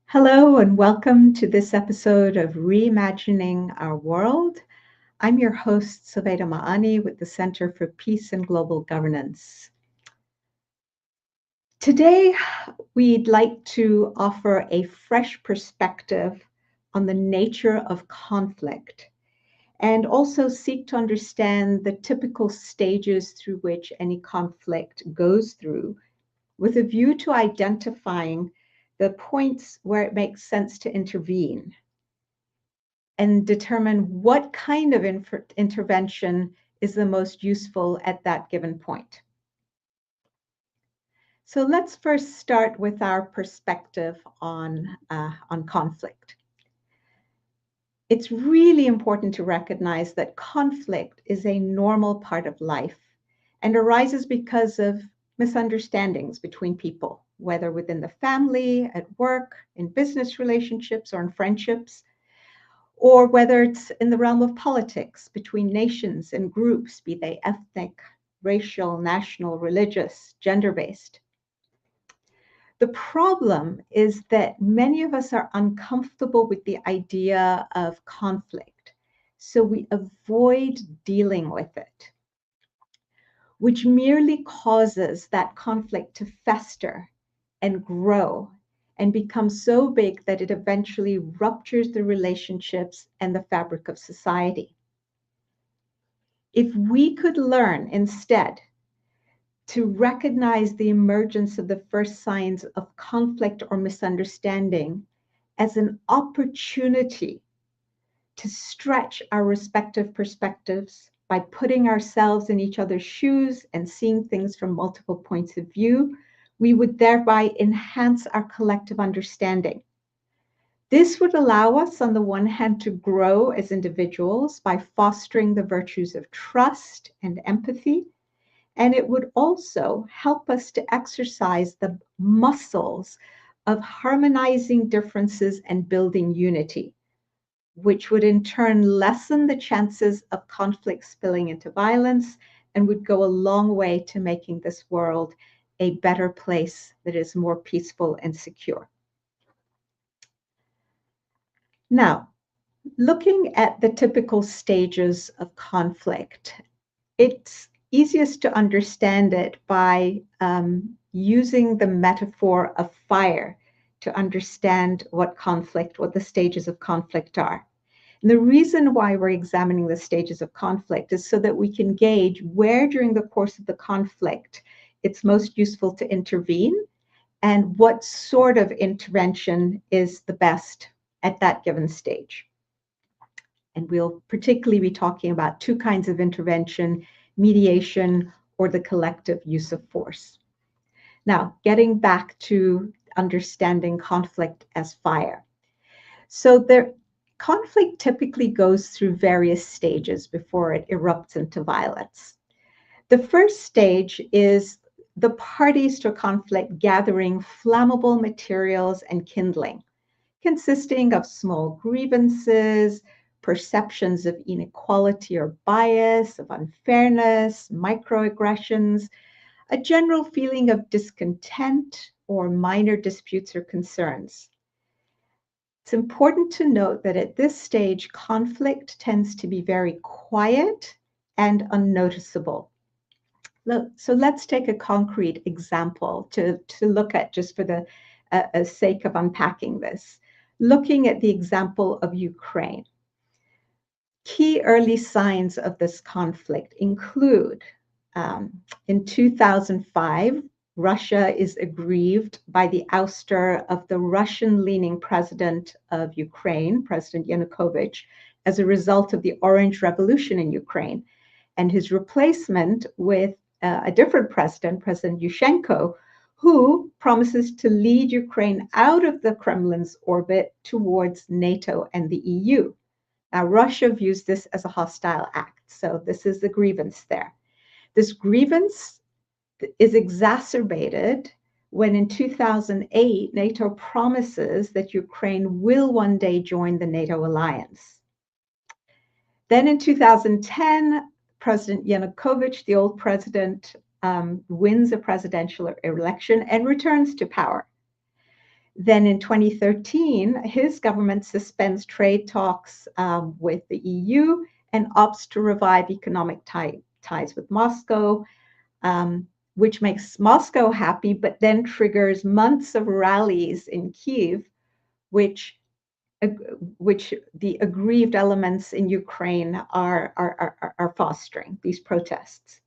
Hello and welcome to this episode of Reimagining Our World. I'm your host, Saveda Maani with the Center for Peace and Global Governance. Today, we'd like to offer a fresh perspective on the nature of conflict and also seek to understand the typical stages through which any conflict goes through with a view to identifying the points where it makes sense to intervene and determine what kind of intervention is the most useful at that given point. So let's first start with our perspective on conflict. It's really important to recognize that conflict is a normal part of life and arises because of misunderstandings between people, whether within the family, at work, in business relationships, or in friendships, or whether it's in the realm of politics between nations and groups, be they ethnic, racial, national, religious, gender-based. The problem is that many of us are uncomfortable with the idea of conflict, so we avoid dealing with it, which merely causes that conflict to fester and grow and become so big that it eventually ruptures the relationships and the fabric of society. If we could learn instead to recognize the emergence of the first signs of conflict or misunderstanding as an opportunity to stretch our respective perspectives by putting ourselves in each other's shoes and seeing things from multiple points of view, we would thereby enhance our collective understanding. This would allow us, on the one hand, to grow as individuals by fostering the virtues of trust and empathy, and it would also help us to exercise the muscles of harmonizing differences and building unity, which would in turn lessen the chances of conflict spilling into violence and would go a long way to making this world a better place that is more peaceful and secure. Now, looking at the typical stages of conflict, it's easiest to understand it by using the metaphor of fire to understand what the stages of conflict are. And the reason why we're examining the stages of conflict is so that we can gauge where during the course of the conflict it's most useful to intervene and what sort of intervention is the best at that given stage. And we'll particularly be talking about two kinds of intervention: mediation or the collective use of force. Now, getting back to understanding conflict as fire. So conflict typically goes through various stages before it erupts into violence. The first stage is the parties to a conflict gathering flammable materials and kindling, consisting of small grievances, perceptions of inequality or bias, of unfairness, microaggressions, a general feeling of discontent, or minor disputes or concerns. It's important to note that at this stage, conflict tends to be very quiet and unnoticeable. So let's take a concrete example to look at just for the sake of unpacking this. Looking at the example of Ukraine. Key early signs of this conflict include in 2005, Russia is aggrieved by the ouster of the Russian-leaning president of Ukraine, President Yanukovych, as a result of the Orange Revolution in Ukraine, and his replacement with a different president, President Yushchenko, who promises to lead Ukraine out of the Kremlin's orbit towards NATO and the EU. Now, Russia views this as a hostile act, so this is the grievance there. This grievance is exacerbated when in 2008, NATO promises that Ukraine will one day join the NATO alliance. Then in 2010, President Yanukovych, the old president, wins a presidential election and returns to power. Then in 2013, his government suspends trade talks with the EU and opts to revive economic ties with Moscow, which makes Moscow happy, but then triggers months of rallies in Kyiv, which the aggrieved elements in Ukraine are fostering, these protests.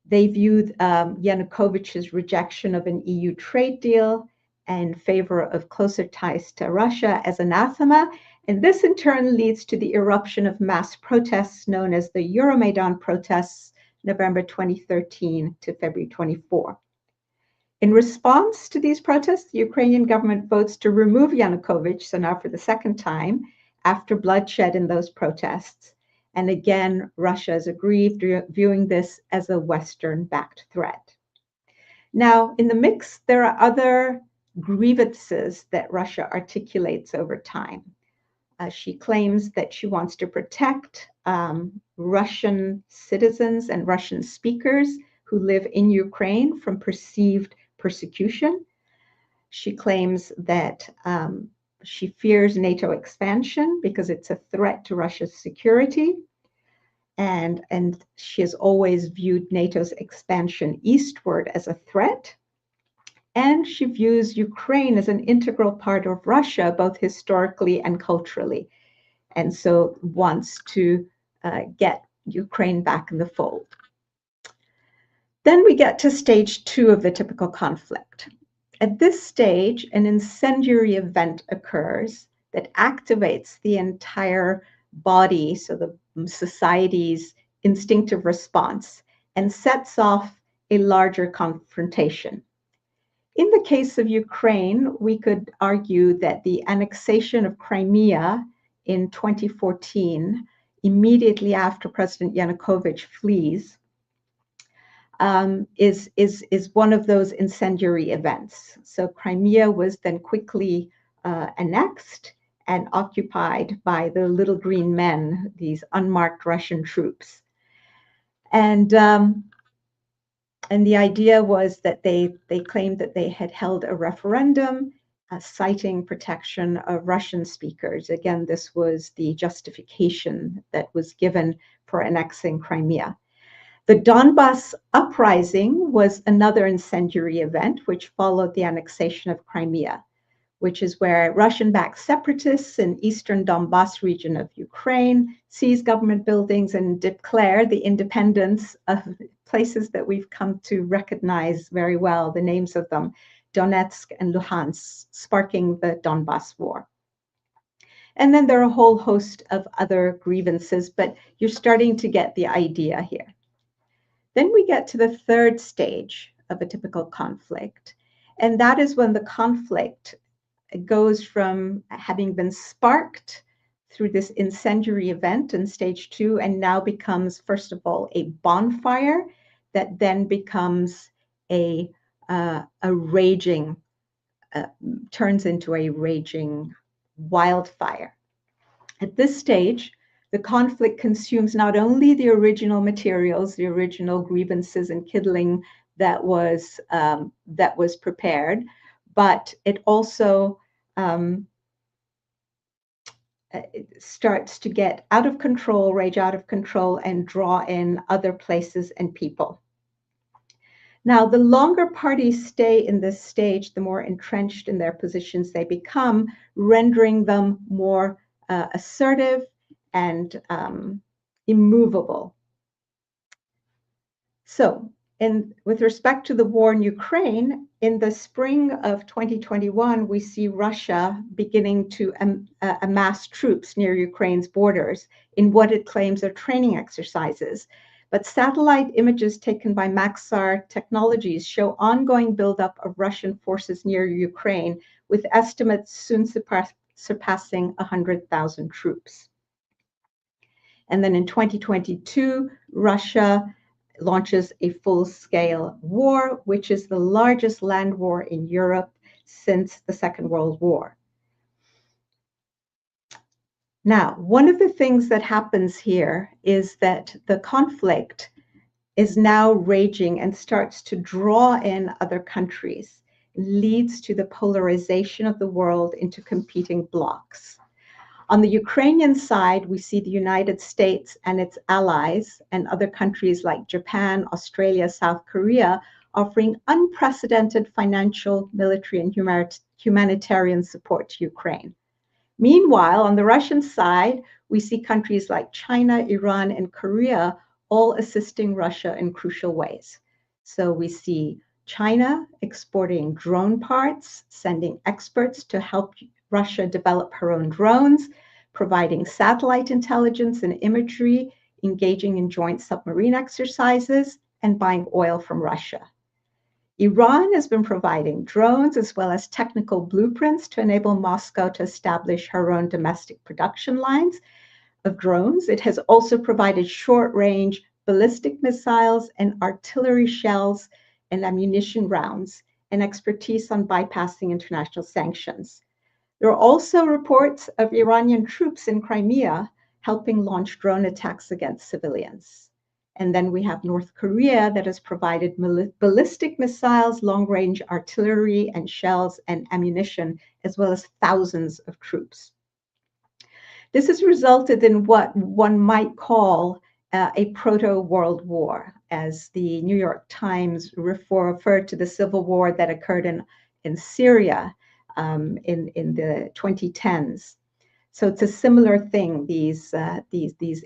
They viewed Yanukovych's rejection of an EU trade deal in favor of closer ties to Russia as anathema, and this in turn leads to the eruption of mass protests known as the Euromaidan protests, November 2013 to February 24. In response to these protests, the Ukrainian government votes to remove Yanukovych, so now for the second time, after bloodshed in those protests. And again, Russia is aggrieved, viewing this as a Western-backed threat. Now, in the mix, there are other grievances that Russia articulates over time. She claims that she wants to protect Russian citizens and Russian speakers who live in Ukraine from perceived persecution. She claims that she fears NATO expansion because it's a threat to Russia's security. And she has always viewed NATO's expansion eastward as a threat. And she views Ukraine as an integral part of Russia, both historically and culturally, and so wants to get Ukraine back in the fold. Then we get to stage 2 of the typical conflict. At this stage, an incendiary event occurs that activates the entire body, so the society's instinctive response, and sets off a larger confrontation. In the case of Ukraine, we could argue that the annexation of Crimea in 2014, immediately after President Yanukovych flees, is one of those incendiary events. So Crimea was then quickly annexed and occupied by the little green men, these unmarked Russian troops. And the idea was that they claimed that they had held a referendum citing protection of Russian speakers. Again, this was the justification that was given for annexing Crimea. The Donbas uprising was another incendiary event which followed the annexation of Crimea, which is where Russian-backed separatists in eastern Donbas region of Ukraine seize government buildings and declare the independence of places that we've come to recognize very well, the names of them, Donetsk and Luhansk, sparking the Donbas War. And then there are a whole host of other grievances, but you're starting to get the idea here. Then we get to the third stage of a typical conflict, and that is when the conflict goes from having been sparked through this incendiary event in stage 2 and now becomes, first of all, a bonfire that then becomes a raging, turns into a raging wildfire. At this stage, the conflict consumes not only the original materials, the original grievances and kindling that was prepared, but it also it starts to get out of control, rage out of control, and draw in other places and people. Now, the longer parties stay in this stage, the more entrenched in their positions they become, rendering them more assertive and immovable. So, with respect to the war in Ukraine, in the spring of 2021, we see Russia beginning to amass troops near Ukraine's borders in what it claims are training exercises. But satellite images taken by Maxar Technologies show ongoing buildup of Russian forces near Ukraine, with estimates soon surpassing 100,000 troops. And then in 2022, Russia launches a full-scale war, which is the largest land war in Europe since the Second World War. Now, one of the things that happens here is that the conflict is now raging and starts to draw in other countries. leads to the polarization of the world into competing blocs. On the Ukrainian side, we see the United States and its allies and other countries like Japan, Australia, South Korea offering unprecedented financial, military, and humanitarian support to Ukraine. Meanwhile, on the Russian side, we see countries like China, Iran, and Korea all assisting Russia in crucial ways. So we see China exporting drone parts, sending experts to help Russia develop her own drones, providing satellite intelligence and imagery, engaging in joint submarine exercises, and buying oil from Russia. Iran has been providing drones as well as technical blueprints to enable Moscow to establish her own domestic production lines of drones. It has also provided short-range ballistic missiles and artillery shells and ammunition rounds and expertise on bypassing international sanctions. There are also reports of Iranian troops in Crimea helping launch drone attacks against civilians. And then we have North Korea that has provided ballistic missiles, long-range artillery and shells and ammunition, as well as thousands of troops. This has resulted in what one might call a proto-world war, as the New York Times referred to the civil war that occurred in Syria in the 2010s. So it's a similar thing, these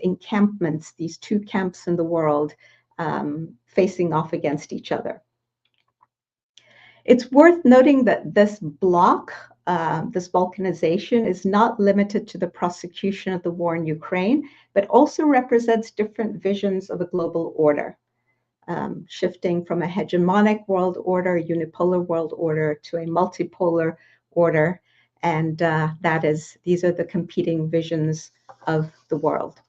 encampments, these two camps in the world facing off against each other. It's worth noting that this bloc, this balkanization, is not limited to the prosecution of the war in Ukraine, but also represents different visions of a global order, shifting from a hegemonic world order, unipolar world order, to a multipolar order. And these are the competing visions of the world.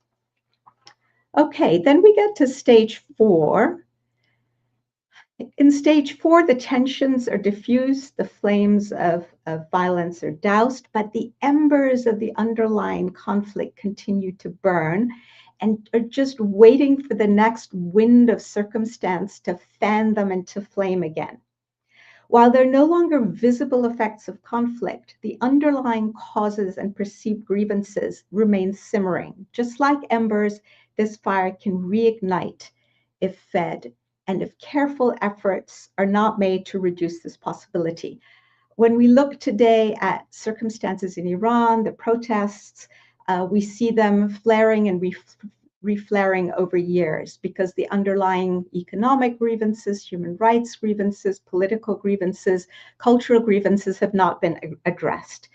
Okay, then we get to stage 4. In stage 4, the tensions are diffused, the flames of violence are doused, but the embers of the underlying conflict continue to burn and are just waiting for the next wind of circumstance to fan them into flame again. While there are no longer visible effects of conflict, the underlying causes and perceived grievances remain simmering. Just like embers, this fire can reignite if fed, and if careful efforts are not made to reduce this possibility. When we look today at circumstances in Iran, the protests, we see them flaring and reflaring over years because the underlying economic grievances, human rights grievances, political grievances, cultural grievances have not been addressed.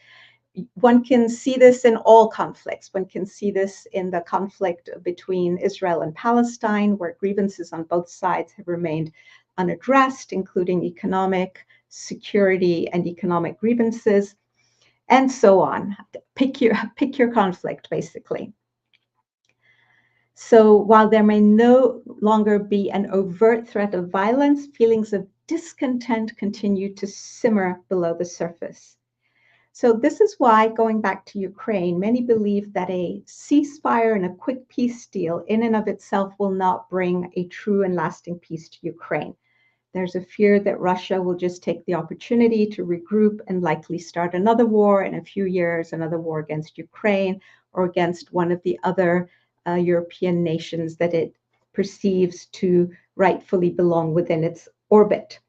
One can see this in all conflicts. One can see this in the conflict between Israel and Palestine, where grievances on both sides have remained unaddressed, including economic, security, and economic grievances, and so on. Pick your conflict, basically. So while there may no longer be an overt threat of violence, feelings of discontent continue to simmer below the surface. So this is why, going back to Ukraine, many believe that a ceasefire and a quick peace deal in and of itself will not bring a true and lasting peace to Ukraine. There's a fear that Russia will just take the opportunity to regroup and likely start another war in a few years, another war against Ukraine or against one of the other European nations that it perceives to rightfully belong within its orbit.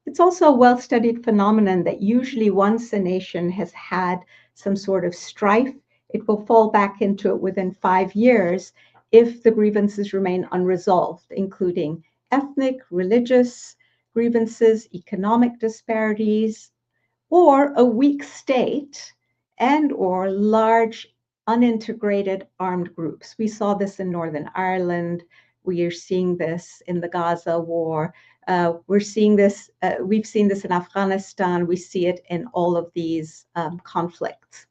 It's also a well-studied phenomenon that usually once a nation has had some sort of strife, it will fall back into it within 5 years if the grievances remain unresolved, including ethnic, religious grievances, economic disparities, or a weak state and or large unintegrated armed groups. We saw this in Northern Ireland. We are seeing this in the Gaza war. We've seen this in Afghanistan. We see it in all of these conflicts.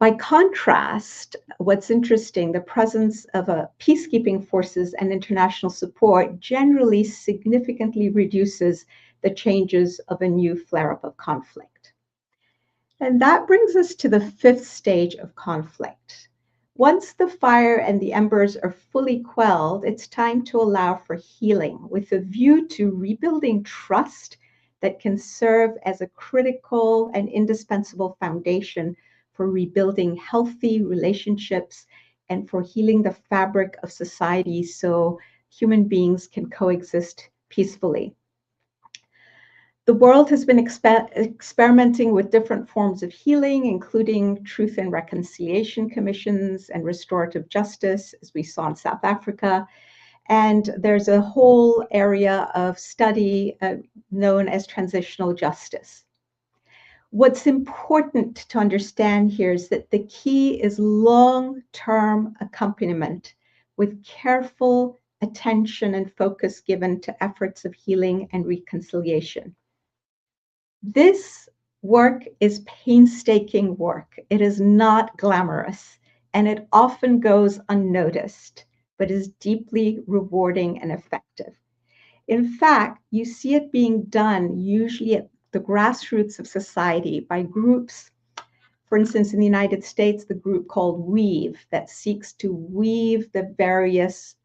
By contrast, what's interesting, the presence of peacekeeping forces and international support generally significantly reduces the changes of a new flare-up of conflict. And that brings us to the 5th stage of conflict. Once the fire and the embers are fully quelled, it's time to allow for healing with a view to rebuilding trust that can serve as a critical and indispensable foundation for rebuilding healthy relationships and for healing the fabric of society so human beings can coexist peacefully. The world has been experimenting with different forms of healing, including truth and reconciliation commissions and restorative justice, as we saw in South Africa. And there's a whole area of study known as transitional justice. What's important to understand here is that the key is long-term accompaniment with careful attention and focus given to efforts of healing and reconciliation. This work is painstaking work. It is not glamorous, and it often goes unnoticed, but is deeply rewarding and effective. In fact, you see it being done usually at the grassroots of society by groups. For instance, in the United States, the group called Weave that seeks to weave the various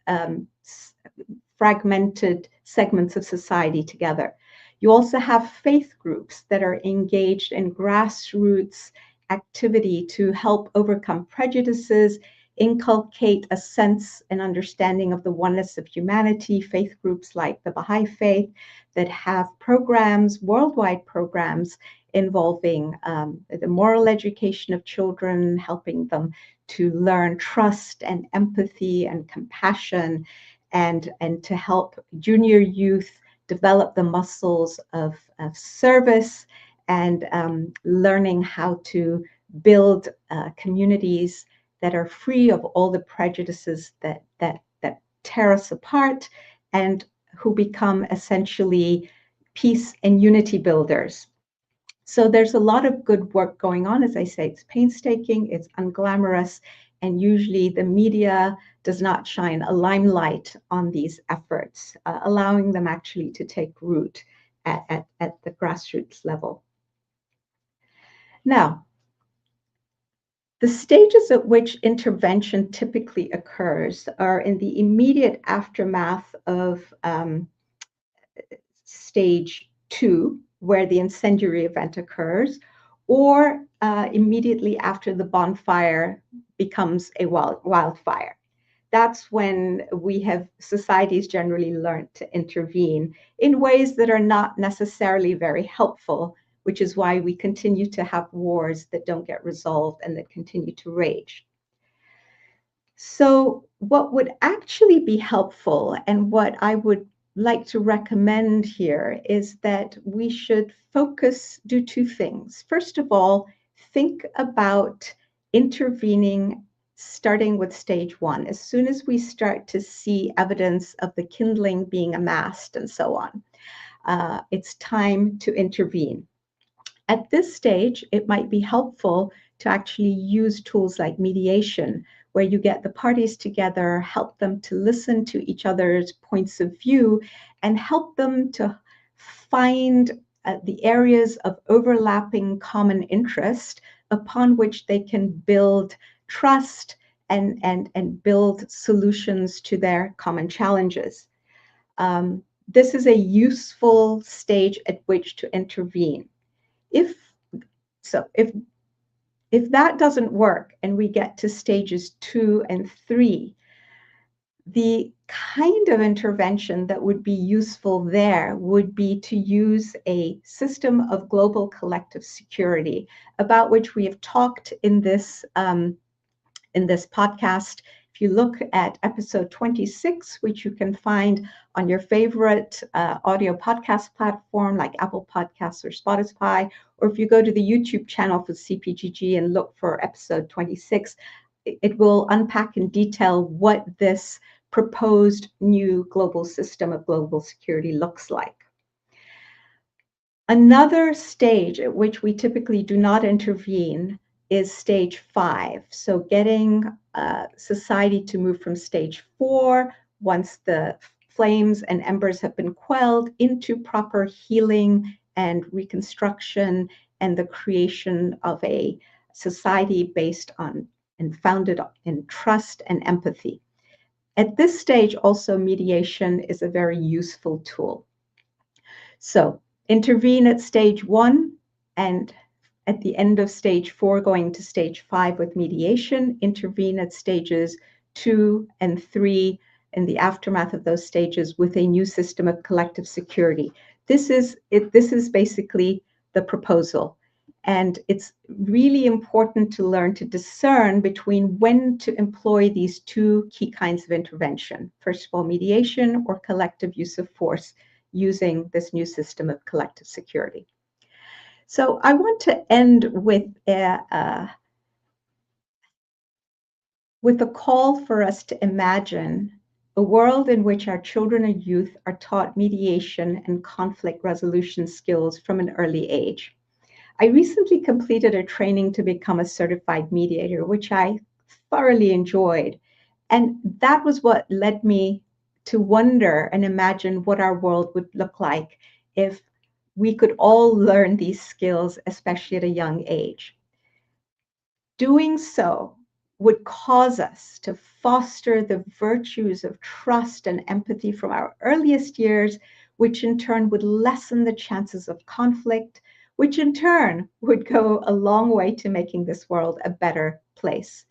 fragmented segments of society together. You also have faith groups that are engaged in grassroots activity to help overcome prejudices, inculcate a sense and understanding of the oneness of humanity. Faith groups like the Baha'i Faith that have programs, worldwide programs, involving the moral education of children, helping them to learn trust and empathy and compassion, and to help junior youth develop the muscles of service and learning how to build communities that are free of all the prejudices that tear us apart, and who become essentially peace and unity builders. So there's a lot of good work going on. As I say, it's painstaking, it's unglamorous, and usually the media does not shine a limelight on these efforts, allowing them actually to take root at the grassroots level. Now, the stages at which intervention typically occurs are in the immediate aftermath of stage 2, where the incendiary event occurs, or immediately after the bonfire becomes a wildfire. That's when societies generally learned to intervene in ways that are not necessarily very helpful, which is why we continue to have wars that don't get resolved and that continue to rage. So what would actually be helpful, and what I would like to recommend here, is that we should do two things. First of all, think about intervening starting with stage 1. As soon as we start to see evidence of the kindling being amassed and so on, it's time to intervene. At this stage, it might be helpful to actually use tools like mediation, where you get the parties together, help them to listen to each other's points of view, and help them to find the areas of overlapping common interest upon which they can build trust and build solutions to their common challenges. This is a useful stage at which to intervene. If that doesn't work and we get to stages 2 and 3, the kind of intervention that would be useful there would be to use a system of global collective security, about which we have talked in this podcast. If you look at episode 26, which you can find on your favorite audio podcast platform like Apple Podcasts or Spotify, or if you go to the YouTube channel for CPGG and look for episode 26, it will unpack in detail what this proposed new global system of global security looks like. Another stage at which we typically do not intervene is stage 5. So getting society to move from stage 4, once the flames and embers have been quelled, into proper healing and reconstruction and the creation of a society based on and founded in trust and empathy. At this stage, also mediation is a very useful tool. So intervene at stage 1, and at the end of stage 4, going to stage 5 with mediation, intervene at stages 2 and 3 in the aftermath of those stages with a new system of collective security. This is it. This is basically the proposal. And it's really important to learn to discern between when to employ these two key kinds of intervention. First of all, mediation or collective use of force using this new system of collective security. So I want to end with a call for us to imagine a world in which our children and youth are taught mediation and conflict resolution skills from an early age. I recently completed a training to become a certified mediator, which I thoroughly enjoyed. And that was what led me to wonder and imagine what our world would look like if we could all learn these skills, especially at a young age. Doing so would cause us to foster the virtues of trust and empathy from our earliest years, which in turn would lessen the chances of conflict, which in turn would go a long way to making this world a better place.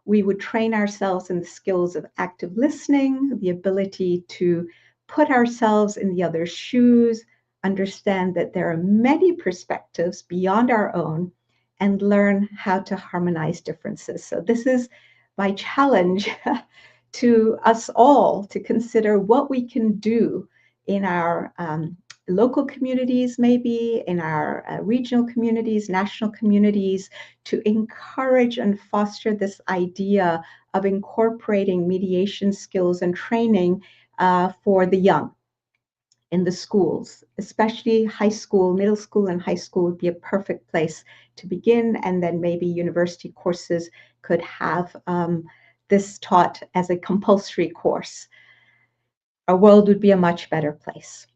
We would train ourselves in the skills of active listening, the ability to put ourselves in the other's shoes, understand that there are many perspectives beyond our own, and learn how to harmonize differences. So this is my challenge to us all to consider what we can do in our local communities, maybe in our regional communities, national communities, to encourage and foster this idea of incorporating mediation skills and training for the young in the schools, especially high school, middle school, and high school would be a perfect place to begin. And then maybe university courses could have this taught as a compulsory course. Our world would be a much better place.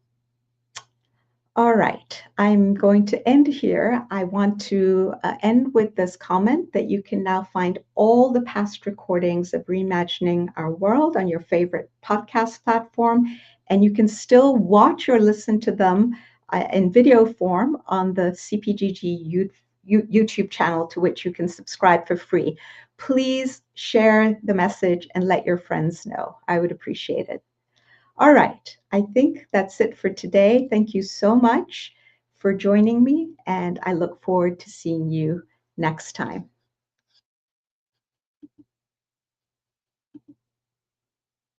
All right, I'm going to end here. I want to end with this comment that you can now find all the past recordings of Reimagining Our World on your favorite podcast platform, and you can still watch or listen to them in video form on the CPGG YouTube channel, to which you can subscribe for free. Please share the message and let your friends know. I would appreciate it. All right, I think that's it for today. Thank you so much for joining me, and I look forward to seeing you next time.